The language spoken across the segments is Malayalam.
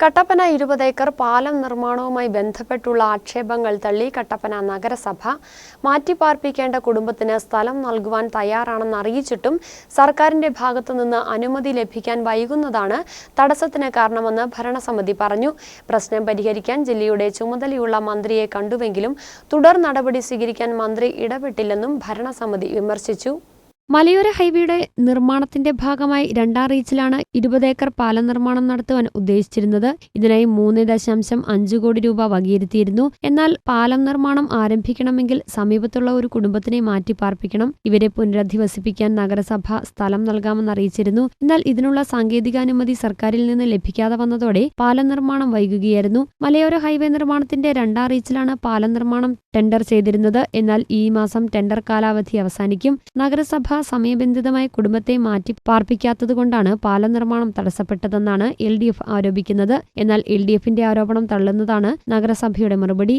കട്ടപ്പന 20 ഏക്കർ പാലം നിർമ്മാണവുമായി ബന്ധപ്പെട്ടുള്ള ആക്ഷേപങ്ങൾ തള്ളി കട്ടപ്പന നഗരസഭ മാറ്റിപ്പാർപ്പിക്കേണ്ട കുടുംബത്തിന് സ്ഥലം നൽകുവാൻ തയ്യാറാണെന്ന് അറിയിച്ചിട്ടും സർക്കാരിന്റെ ഭാഗത്തുനിന്ന് അനുമതി ലഭിക്കാൻ വൈകുന്നതാണ് തടസ്സത്തിന് കാരണമെന്ന് ഭരണസമിതി പറഞ്ഞു. പ്രശ്നം പരിഹരിക്കാൻ ജില്ലയുടെ ചുമതലയുള്ള മന്ത്രിയെ കണ്ടുവെങ്കിലും തുടർ നടപടി സ്വീകരിക്കാൻ മന്ത്രി ഇടപെട്ടില്ലെന്നും ഭരണസമിതി വിമർശിച്ചു. മലയോര ഹൈവേയുടെ നിർമ്മാണത്തിന്റെ ഭാഗമായി 2 റീച്ചിലാണ് 20 ഏക്കർ പാലം നിർമ്മാണം നടത്തുവാൻ ഉദ്ദേശിച്ചിരുന്നത്. ഇതിനായി 3.5 കോടി രൂപ വകയിരുത്തിയിരുന്നു. എന്നാൽ പാലം നിർമ്മാണം ആരംഭിക്കണമെങ്കിൽ സമീപത്തുള്ള ഒരു കുടുംബത്തിനെ മാറ്റിപ്പാർപ്പിക്കണം. ഇവരെ പുനരധിവസിപ്പിക്കാൻ നഗരസഭ സ്ഥലം നൽകാമെന്ന് അറിയിച്ചിരുന്നു. എന്നാൽ ഇതിനുള്ള സാങ്കേതികാനുമതി സർക്കാരിൽ നിന്ന് ലഭിക്കാതെ വന്നതോടെ പാലം നിർമ്മാണം വൈകുകയായിരുന്നു. മലയോര ഹൈവേ നിർമ്മാണത്തിന്റെ 2 റീച്ചിലാണ് പാലം നിർമ്മാണം ടെൻഡർ ചെയ്തിരുന്നത്. എന്നാൽ ഈ മാസം ടെൻഡർ കാലാവധി അവസാനിക്കും. നഗരസഭ സമയബന്ധിതമായി കുടുംബത്തെ മാറ്റി പാർപ്പിക്കാത്തതുകൊണ്ടാണ് പാലം നിർമ്മാണം തടസ്സപ്പെട്ടതെന്നാണ് LDF ആരോപിക്കുന്നത്. എന്നാൽ LDFന്റെ ആരോപണം തള്ളുന്നതാണ് നഗരസഭയുടെ മറുപടി.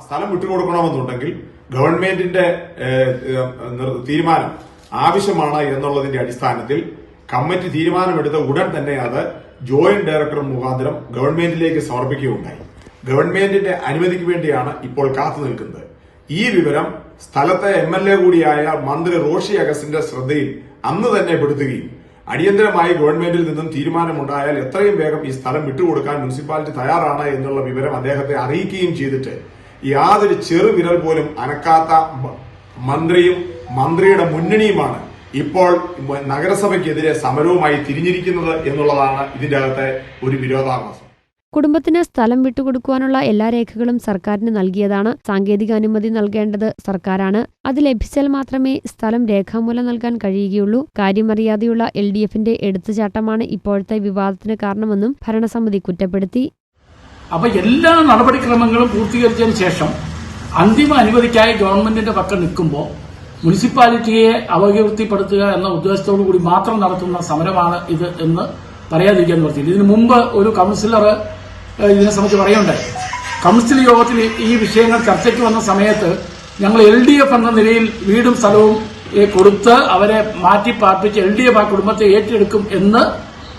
സ്ഥലം വിട്ടുകൊടുക്കണമെന്നുണ്ടെങ്കിൽ ഗവൺമെന്റിന്റെ തീരുമാനം ആവശ്യമാണ് എന്നുള്ളതിന്റെ അടിസ്ഥാനത്തിൽ കമ്മിറ്റി തീരുമാനമെടുത്ത ഉടൻ തന്നെ അത് ജോയിന്റ് ഡയറക്ടർ മുഖാന്തരം ഗവൺമെന്റിലേക്ക് സമർപ്പിക്കുകയുണ്ടായി. ഗവൺമെന്റിന്റെ അനുമതിക്ക് വേണ്ടിയാണ് ഇപ്പോൾ കാത്തു നിൽക്കുന്നത്. ഈ വിവരം സ്ഥലത്തെ MLA കൂടിയായ മന്ത്രി റോഷി അഗസ്റ്റിന്റെ ശ്രദ്ധയിൽ അന്ന് തന്നെ പെടുത്തുകയും അടിയന്തരമായി ഗവൺമെന്റിൽ നിന്നും തീരുമാനമുണ്ടായാൽ എത്രയും വേഗം ഈ സ്ഥലം വിട്ടുകൊടുക്കാൻ മുനിസിപ്പാലിറ്റി തയ്യാറാണ് എന്നുള്ള വിവരം അദ്ദേഹത്തെ അറിയിക്കുകയും ചെയ്തിട്ട് യാതൊരു ചെറുവിരൽ പോലും അനക്കാത്ത മന്ത്രിയും മന്ത്രിയുടെ മുന്നണിയുമാണ് ഇപ്പോൾ നഗരസഭയ്ക്കെതിരെ സമരവുമായി തിരിഞ്ഞിരിക്കുന്നത് എന്നുള്ളതാണ് ഇതിന്റെ അകത്തെ ഒരു വിരോധാഭാസം. കുടുംബത്തിന് സ്ഥലം വിട്ടുകൊടുക്കുവാനുള്ള എല്ലാ രേഖകളും സർക്കാരിന് നൽകിയതാണ്. സാങ്കേതിക അനുമതി നൽകേണ്ടത് സർക്കാരാണ്. അത് ലഭിച്ചാൽ മാത്രമേ സ്ഥലം രേഖാമൂലം നൽകാൻ കഴിയുകയുള്ളൂ. കാര്യമറിയാതെയുള്ള LDFന്റെ എടുത്തുചാട്ടമാണ് ഇപ്പോഴത്തെ വിവാദത്തിന് കാരണമെന്നും ഭരണസമിതി കുറ്റപ്പെടുത്തി. അപ്പൊ എല്ലാ നടപടിക്രമങ്ങളും പൂർത്തീകരിച്ചതിന് ശേഷം അന്തിമ അനുമതിക്കായി ഗവൺമെന്റിന്റെ പക്കം നിൽക്കുമ്പോൾ മുനിസിപ്പാലിറ്റിയെ അപകീർത്തിപ്പെടുത്തുക എന്ന ഉദ്ദേശത്തോടു കൂടി മാത്രം നടത്തുന്ന സമരമാണ് ഇത് എന്ന് പറയാതിരിക്കാൻ പറ്റില്ല. ഇതിനു മുമ്പ് ഒരു കൌൺസിലർ ഇതിനെ സംബന്ധിച്ച് പറയുണ്ടായി. കൌൺസിൽ യോഗത്തിൽ ഈ വിഷയങ്ങൾ ചർച്ചയ്ക്ക് വന്ന സമയത്ത് ഞങ്ങൾ LDF എന്ന നിലയിൽ വീടും സ്ഥലവും കൊടുത്ത് അവരെ മാറ്റി പാർപ്പിച്ച് LDF ആ കുടുംബത്തെ ഏറ്റെടുക്കും എന്ന്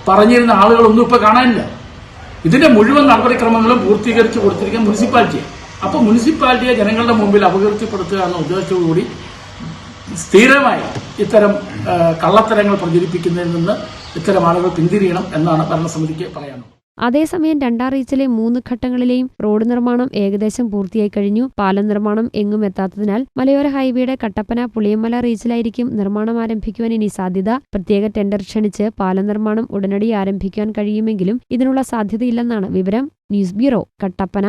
പറഞ്ഞിരുന്ന ആളുകളൊന്നും ഇപ്പൊ കാണാനില്ല. ഇതിന്റെ മുഴുവൻ നടപടിക്രമങ്ങളും പൂർത്തീകരിച്ച് കൊടുത്തിരിക്കുന്ന മുനിസിപ്പാലിറ്റിയെ. അപ്പൊ മുനിസിപ്പാലിറ്റിയെ ജനങ്ങളുടെ മുമ്പിൽ അപകീർത്തിപ്പെടുത്തുക എന്ന ഉദ്ദേശത്തോടുകൂടി സ്ഥിരമായി ഇത്തരം കള്ളത്തരങ്ങൾ പ്രചരിപ്പിക്കുന്നതിൽ നിന്ന് ഇത്തരം ആളുകൾ പിന്തിരിയണം എന്നാണ് ഭരണസമിതിക്ക് പറയാനുള്ളത്. അതേസമയം 2 റീച്ചിലെ 3 ഘട്ടങ്ങളിലെയും റോഡ് നിർമ്മാണം ഏകദേശം പൂർത്തിയായി കഴിഞ്ഞു. പാലം നിർമ്മാണം എങ്ങും എത്താത്തതിനാൽ മലയോര ഹൈവേയുടെ കട്ടപ്പന പുളിയമല റീച്ചിലായിരിക്കും നിർമ്മാണം ആരംഭിക്കുവാൻ ഇനി സാധ്യത. പ്രത്യേക ടെൻഡർ ക്ഷണിച്ച് പാലം നിർമ്മാണം ഉടനടി ആരംഭിക്കുവാൻ കഴിയുമെങ്കിലും ഇതിനുള്ള സാധ്യതയില്ലെന്നാണ് വിവരം. News bureau, Kattappana.